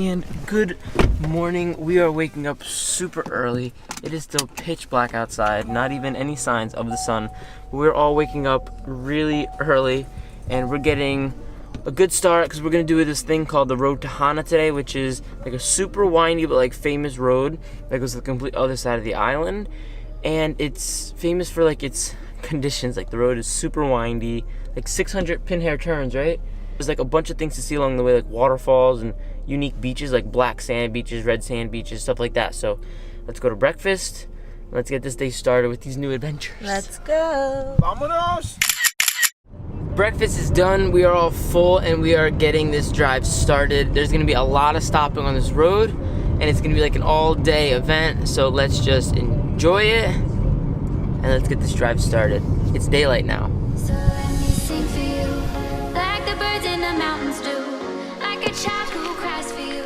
And good morning. We are waking up super early. It is still pitch black outside, not even any signs of the sun. We're all waking up really early and we're getting a good start because we're gonna do this thing called the road to Hana today, which is like a super windy but like famous road that goes to the complete other side of the island. And it's famous for like its conditions. Like the road is super windy, like 600 pin hair turns, right? There's like a bunch of things to see along the way, like waterfalls and unique beaches, like black sand beaches, red sand beaches, stuff like that. So let's go to breakfast. Let's get this day started with these new adventures. Let's go. Vámonos! Breakfast is done. We are all full and we are getting this drive started. There's gonna be a lot of stopping on this road and it's gonna be like an all-day event. So let's just enjoy it and let's get this drive started. It's daylight now. So let me sing for you, like the birds in the mountains do, like a child who cries for you.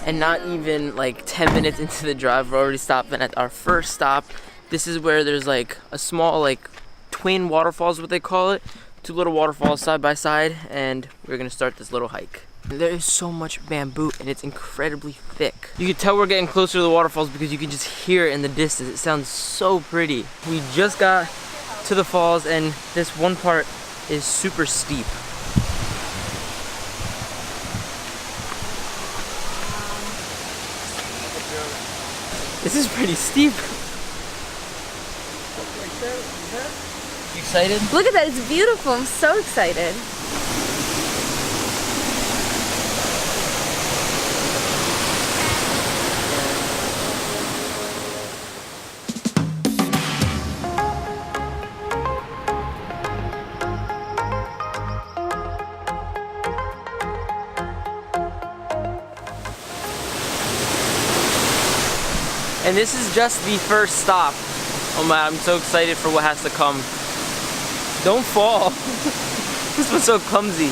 And not even like 10 minutes into the drive, we're already stopping at our first stop. This is where there's like a small like twin waterfalls, what they call it. Two little waterfalls side by side, and we're gonna start this little hike. There is so much bamboo and it's incredibly thick. You can tell we're getting closer to the waterfalls because you can just hear it in the distance. It sounds so pretty. We just got to the falls and this one part is super steep. This is pretty steep. You excited? Look at that, it's beautiful. I'm so excited. And this is just the first stop. Oh my, I'm so excited for what has to come. Don't fall. This was so clumsy.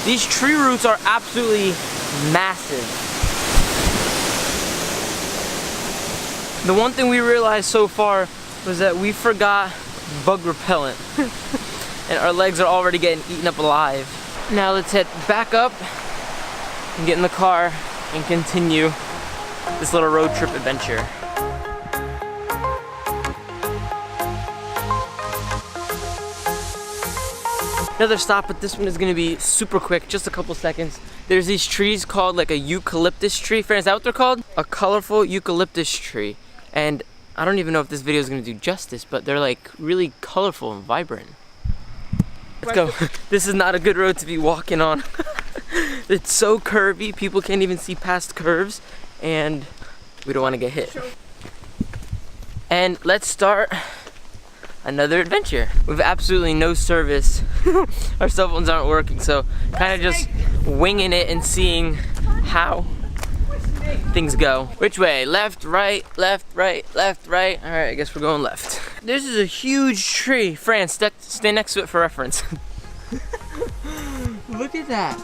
These tree roots are absolutely massive. The one thing we realized so far was that we forgot bug repellent. And our legs are already getting eaten up alive. Now let's head back up and get in the car and continue this little road trip adventure. Another stop, but this one is gonna be super quick, just a couple seconds. There's these trees called like a eucalyptus tree. Friends, is that what they're called? A colorful eucalyptus tree. And I don't even know if this video is gonna do justice, but they're like really colorful and vibrant. Let's go. This is not a good road to be walking on. It's so curvy, people can't even see past curves, and we don't wanna get hit. And let's start another adventure. We have absolutely no service. Our cell phones aren't working, so kind of just winging it and seeing how things go. Which way? Left, right, left, right, left, right. All right, I guess we're going left. This is a huge tree. Fran, stay next to it for reference. Look at that.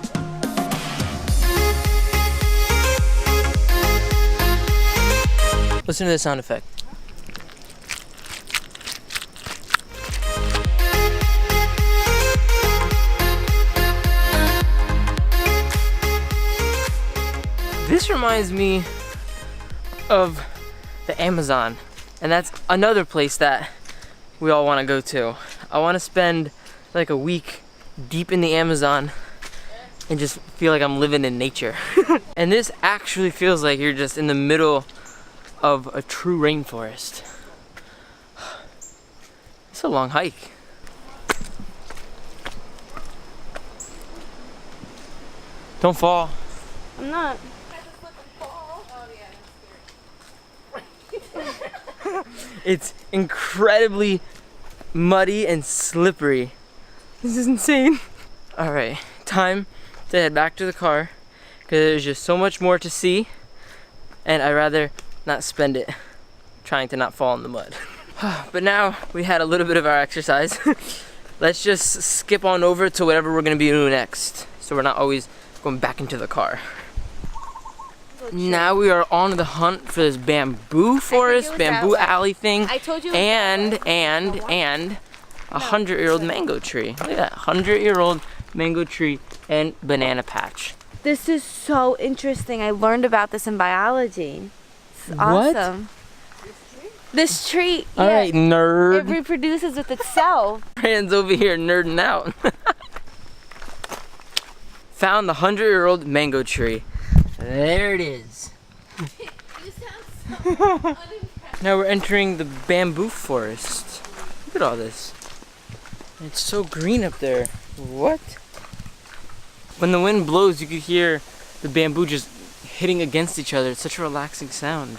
Listen to this sound effect. This reminds me of the Amazon, and that's another place that we all want to go to. I want to spend like a week deep in the Amazon and just feel like I'm living in nature. And this actually feels like you're just in the middle of a true rainforest. It's a long hike. Don't fall. I'm not. It's incredibly muddy and slippery. This is insane. All right, time to head back to the car because there's just so much more to see and I'd rather not spend it trying to not fall in the mud. But now we had a little bit of our exercise. Let's just skip on over to whatever we're gonna be doing next so we're not always going back into the car. Now we are on the hunt for this bamboo forest, bamboo alley thing, I told you and a 100-year-old mango tree. Look at that, 100-year-old mango tree and banana patch. This is so interesting. I learned about this in biology. It's What? awesome. This tree, All yeah, right, nerd. it reproduces with itself. Brandon's over here nerding out. Found the 100-year-old mango tree. There it is. You sound so unimpressed. Now we're entering the bamboo forest. Look at all this. It's so green up there. What? When the wind blows, you can hear the bamboo just hitting against each other. It's such a relaxing sound.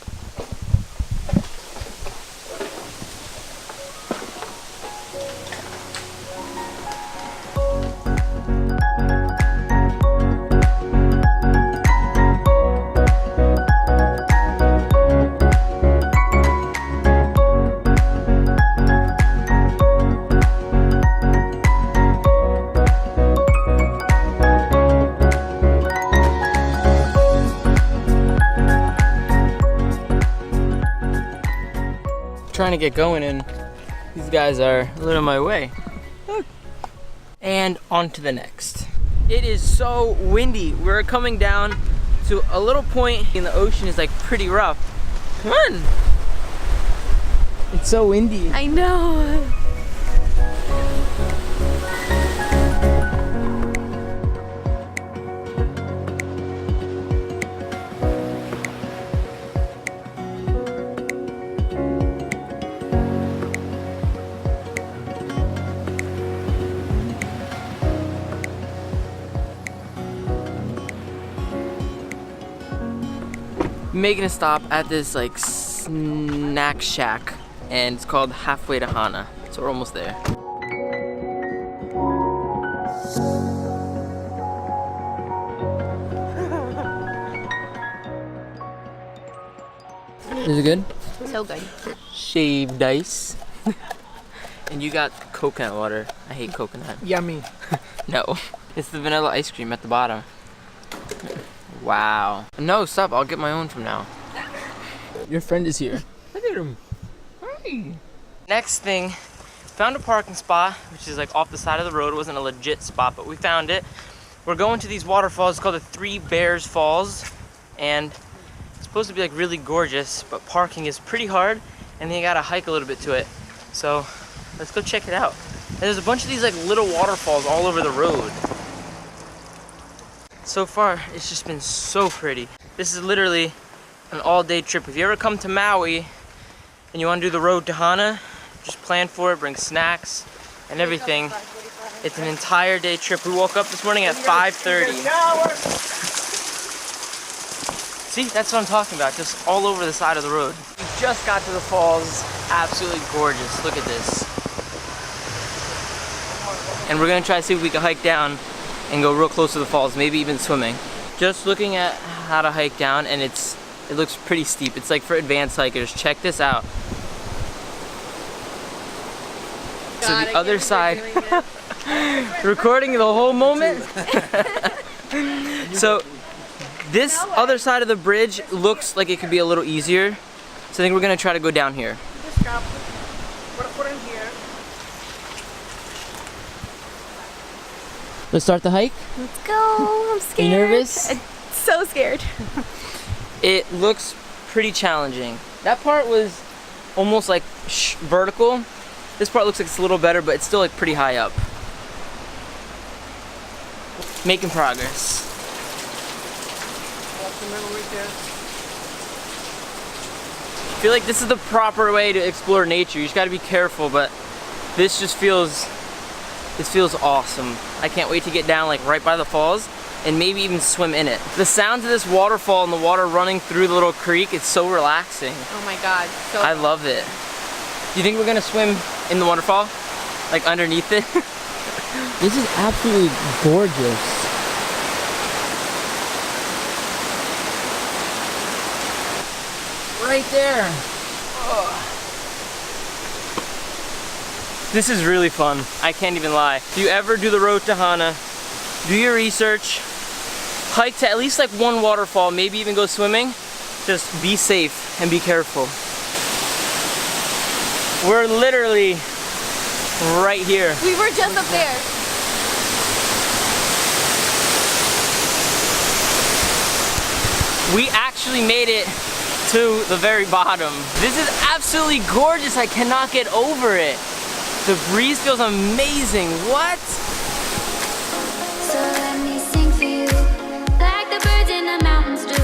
Trying to get going and these guys are a little in my way. Look. And on to the next. It is so windy. We're coming down to a little point in the ocean. Is like pretty rough. Come on. It's so windy. I know. Making a stop at this like snack shack and it's called Halfway to Hana. So we're almost there. Is it good? So good. Shaved ice. And you got coconut water. I hate coconut. Yummy. No. It's the vanilla ice cream at the bottom. Wow. No, stop. I'll get my own from now. Your friend is here. Look at him. Hi. Next thing, found a parking spot, which is like off the side of the road. It wasn't a legit spot, but we found it. We're going to these waterfalls. It's called the Three Bears Falls. And it's supposed to be like really gorgeous, but parking is pretty hard. And then you gotta hike a little bit to it. So let's go check it out. And there's a bunch of these like little waterfalls all over the road. So far, it's just been so pretty. This is literally an all-day trip. If you ever come to Maui and you want to do the road to Hana, just plan for it, bring snacks and everything. It's an entire day trip. We woke up this morning at 5:30. See, that's what I'm talking about, just all over the side of the road. We just got to the falls, absolutely gorgeous. Look at this. And we're gonna try to see if we can hike down and go real close to the falls, maybe even swimming. Just looking at how to hike down, and it looks pretty steep. It's like for advanced hikers. Check this out. So the other side, recording the whole moment. So this other side of the bridge looks like it could be a little easier. So I think we're gonna try to go down here. Put in here. Let's start the hike. Let's go. I'm scared. Are you nervous? I'm so scared. It looks pretty challenging. That part was almost like vertical. This part looks like it's a little better, but it's still like pretty high up. Making progress. I feel like this is the proper way to explore nature. You just gotta be careful, but this feels awesome. I can't wait to get down like right by the falls and maybe even swim in it. The sounds of this waterfall and the water running through the little creek, it's so relaxing. Oh my God. So I love it. Do you think we're gonna swim in the waterfall? Like underneath it? This is absolutely gorgeous. Right there. Oh. This is really fun. I can't even lie. If you ever do the road to Hana, do your research, hike to at least like one waterfall, maybe even go swimming. Just be safe and be careful. We're literally right here. we were just up there. We actually made it to the very bottom. This is absolutely gorgeous. I cannot get over it. The breeze feels amazing. What? So let me sing for you, like the birds in the mountains do,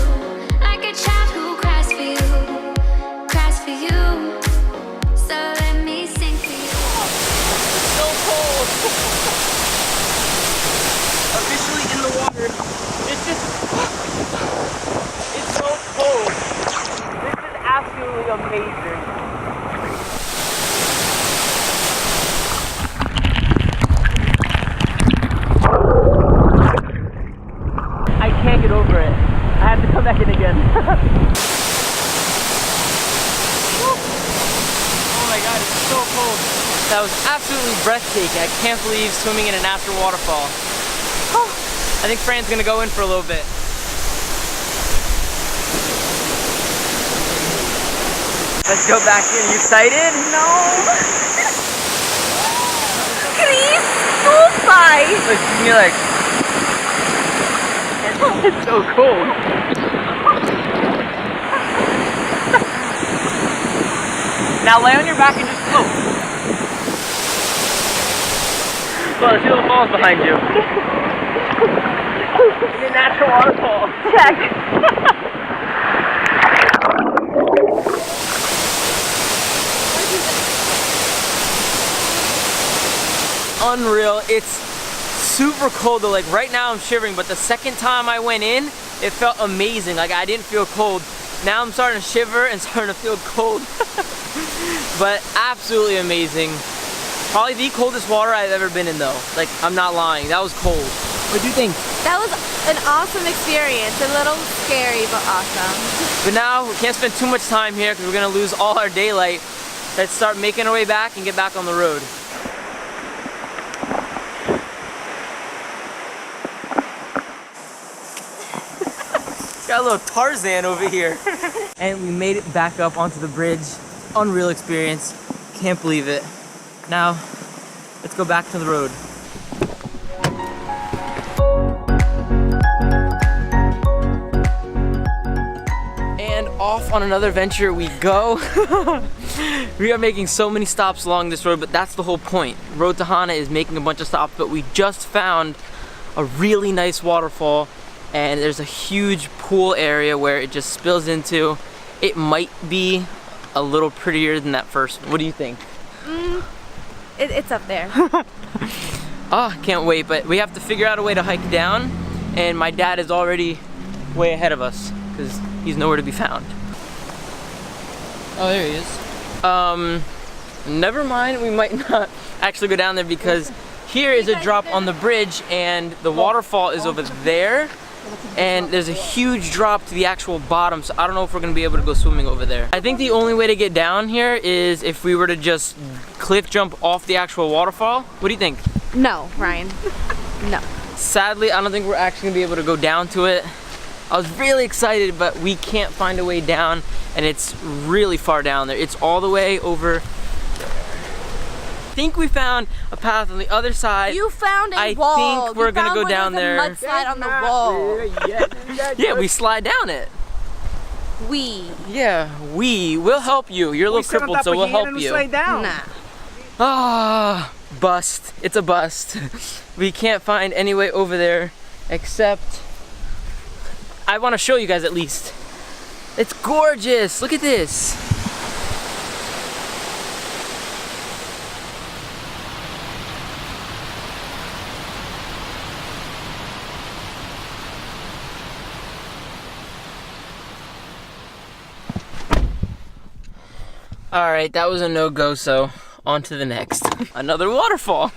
like a child who cries for you, cries for you. So let me sing for you. It's so cold. Officially in the water. It's just, it's so cold. This is absolutely amazing. I can't get over it. I have to come back in again. Oh my god, it's so cold. That was absolutely breathtaking. I can't believe swimming in a natural waterfall. I think Fran's gonna go in for a little bit. Let's go back in. You excited? No. Please, don't fight. Look, you're like, it's so cold. Now lay on your back and just float. Well, let's see the falls behind you. In a natural waterfall. Check. Unreal. It's super cold though. Like right now I'm shivering, but the second time I went in, it felt amazing. Like I didn't feel cold. Now I'm starting to shiver and starting to feel cold. But absolutely amazing. Probably the coldest water I've ever been in though. Like I'm not lying. That was cold. What do you think? That was an awesome experience. A little scary, but awesome. But now we can't spend too much time here because we're gonna lose all our daylight. Let's start making our way back and get back on the road. Got a little Tarzan over here. And we made it back up onto the bridge. Unreal experience. Can't believe it. Now, let's go back to the road. And off on another venture we go. We are making so many stops along this road, but that's the whole point. Road to Hana is making a bunch of stops, but we just found a really nice waterfall, and there's a huge pool area where it just spills into. It might be a little prettier than that first. What do you think? It's up there. Oh, can't wait, but we have to figure out a way to hike down, and my dad is already way ahead of us because he's nowhere to be found. Oh, there he is. Never mind, we might not actually go down there because here is a drop on the bridge and the waterfall is over there, and there's a huge drop to the actual bottom, so I don't know if we're gonna be able to go swimming over there. I think the only way to get down here is if we were to just cliff jump off the actual waterfall. What do you think? No, Ryan. No. Sadly, I don't think we're actually gonna be able to go down to it. I was really excited, but we can't find a way down, and it's really far down there. It's all the way over. I think we found a path on the other side. You found a wall. I think we're gonna go down there. A mudslide on the wall. Yeah, we slide down it. We'll help you. You're a little crippled, so we'll help you. Slide down. Nah. Ah, bust. It's a bust. We can't find any way over there except I want to show you guys at least. It's gorgeous. Look at this. All right, that was a no-go, so on to the next. Another waterfall.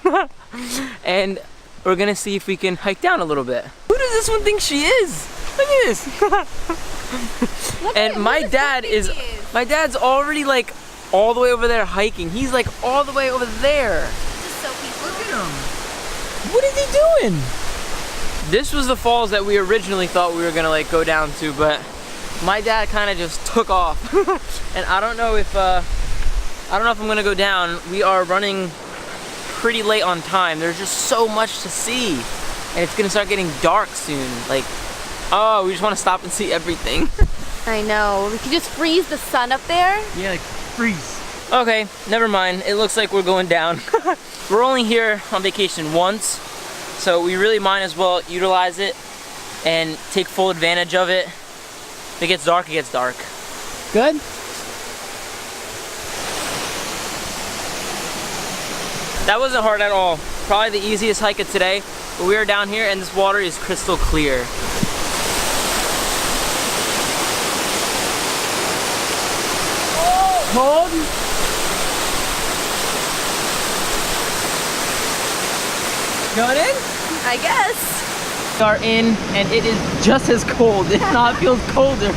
And we're gonna see if we can hike down a little bit. Who does this one think she is? Look at this. And my dad's already like all the way over there hiking. He's like all the way over there. Look at him. What is he doing? This was the falls that we originally thought we were gonna like go down to, but my dad kind of just took off. And I don't know if I'm gonna go down. We are running pretty late on time. There's just so much to see, and it's gonna start getting dark soon. Like, Oh, we just want to stop and see everything. I know. We could just freeze the sun up there. Yeah, like freeze. Okay, never mind. It looks like we're going down. We're only here on vacation once, so we really might as well utilize it and take full advantage of it. If it gets dark, it gets dark. Good? That wasn't hard at all. Probably the easiest hike of today. But we are down here and this water is crystal clear. Cold? Going in? I guess. We are in and it is just as cold. If not, it feels colder.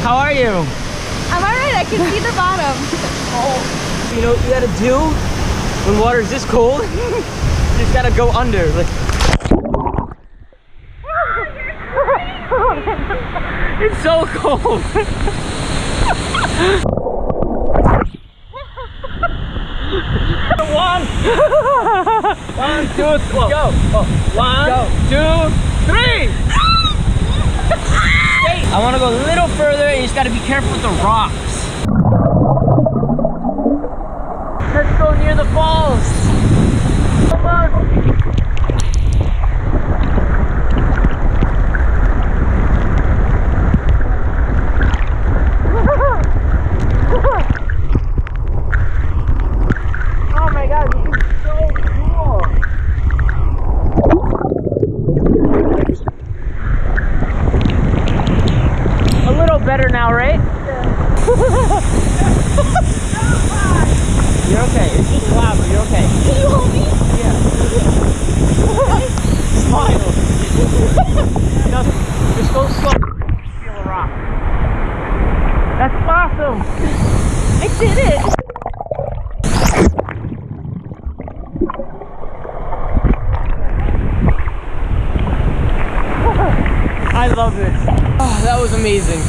How are you? I'm alright, I can see the bottom. You know what you gotta do when water's this cold? You just gotta go under. Like, it's so cold. One, two, three, go. Oh, one, go. 2, 3. Wait, I want to go a little further, and you just got to be careful with the rocks. Let's go near the falls. Come on. Better now, right? Yeah. You're okay. It's just lava. You're okay. Can you hold me? Yeah. Smile. Just go slow. Feel a rock. That's awesome. I did it. I love it. Oh, that was amazing.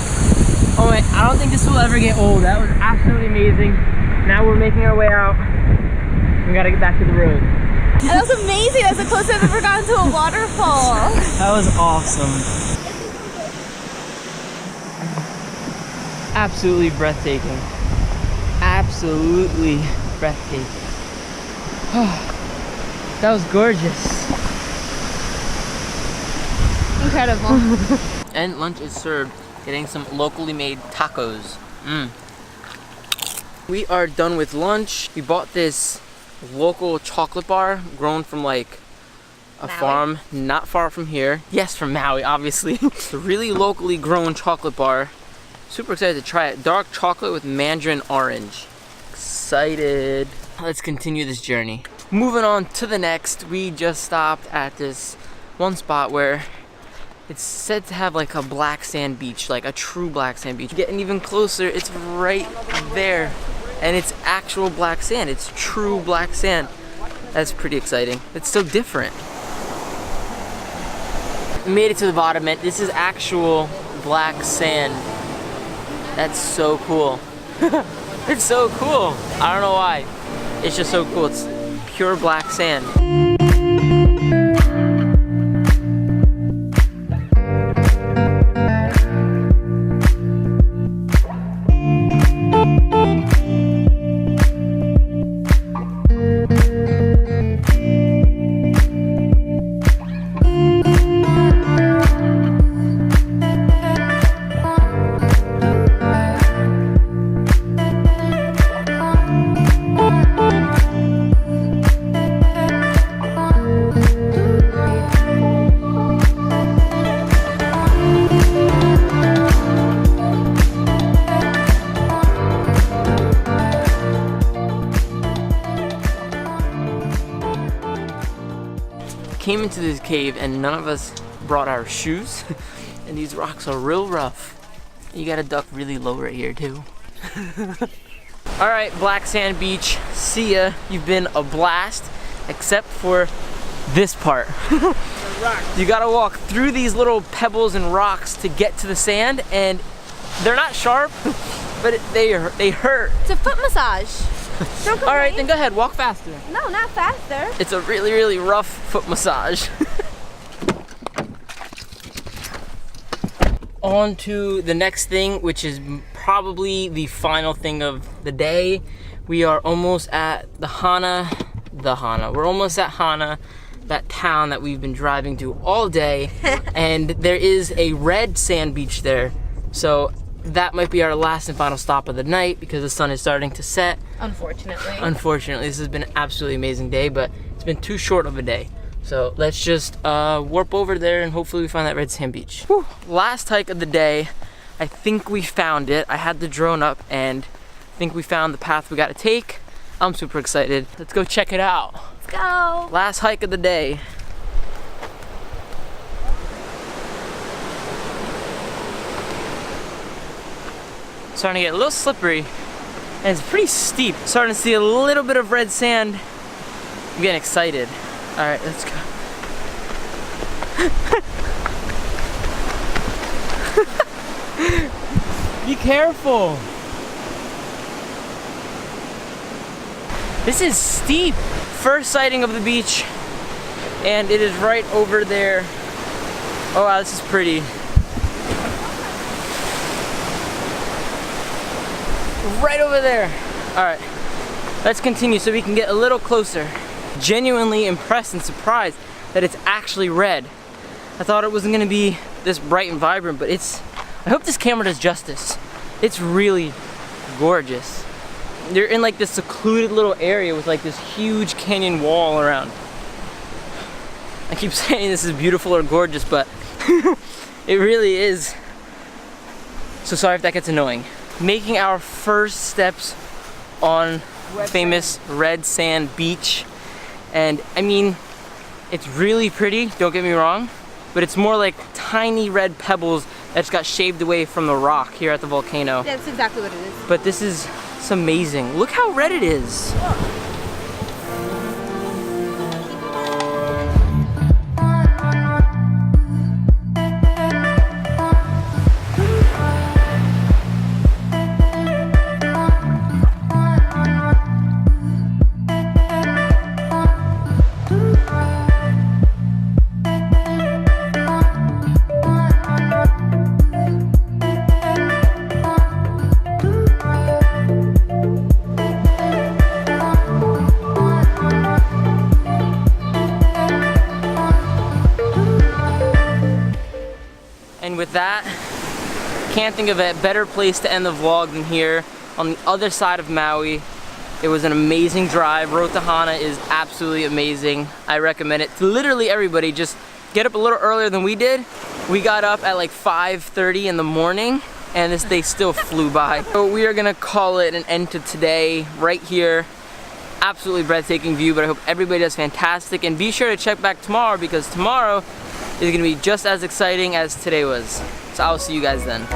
Oh my, I don't think this will ever get old. That was absolutely amazing. Now we're making our way out. We gotta get back to the road. That was amazing. That's the closest I've ever gotten to a waterfall. That was awesome. Absolutely breathtaking. Absolutely breathtaking. That was gorgeous. Incredible. And lunch is served. Getting some locally made tacos. We are done with lunch. We bought this local chocolate bar grown from like a farm not far from here. Yes, from Maui, obviously. It's a really locally grown chocolate bar. Super excited to try it. Dark chocolate with mandarin orange. Excited. Let's continue this journey. Moving on to the next, we just stopped at this one spot where it's said to have like a black sand beach, like a true black sand beach. Getting even closer, it's right there. And it's actual black sand. It's true black sand. That's pretty exciting. It's so different. Made it to the bottom, and this is actual black sand. That's so cool. It's so cool. I don't know why. It's just so cool. It's pure black sand. Came into this cave and none of us brought our shoes and these rocks are real rough. You gotta duck really low right here too. Alright, Black Sand Beach, see ya. You've been a blast, except for this part. You gotta walk through these little pebbles and rocks to get to the sand, and they're not sharp, but they hurt. It's a foot massage. Don't complain. Alright, then go ahead, walk faster. No, not faster. It's a really, really rough foot massage. On to the next thing, which is probably the final thing of the day. We are almost at the Hana. We're almost at Hana, that town that we've been driving to all day. And there is a red sand beach there. So that might be our last and final stop of the night because the sun is starting to set. Unfortunately. Unfortunately, this has been an absolutely amazing day, but it's been too short of a day. So let's just warp over there and hopefully we find that red sand beach. Whew. Last hike of the day. I think we found it. I had the drone up and I think we found the path we gotta take. I'm super excited. Let's go check it out. Let's go. Last hike of the day. Starting to get a little slippery and it's pretty steep. Starting to see a little bit of red sand. I'm getting excited. All right, let's go. Be careful. This is steep. First sighting of the beach, and it is right over there. Oh wow, this is pretty. Right over there. All right, let's continue so we can get a little closer. Genuinely impressed and surprised that it's actually red. I thought it wasn't gonna be this bright and vibrant, but I hope this camera does justice. It's really gorgeous. They're in like this secluded little area with like this huge canyon wall around. I keep saying this is beautiful or gorgeous, but it really is. So sorry if that gets annoying. Making our first steps on famous red sand beach. And I mean, it's really pretty, don't get me wrong, but it's more like tiny red pebbles that just got shaved away from the rock here at the volcano. Yeah, that's exactly what it is. But this is, it's amazing. Look how red it is. And with that, can't think of a better place to end the vlog than here on the other side of Maui. It was an amazing drive. Road to Hana is absolutely amazing. I recommend it to literally everybody. Just get up a little earlier than we did. We got up at like 5:30 in the morning and this day still flew by. So we are gonna call it an end to today right here. Absolutely breathtaking view, but I hope everybody does fantastic. And be sure to check back tomorrow because tomorrow is gonna be just as exciting as today was. So I'll see you guys then.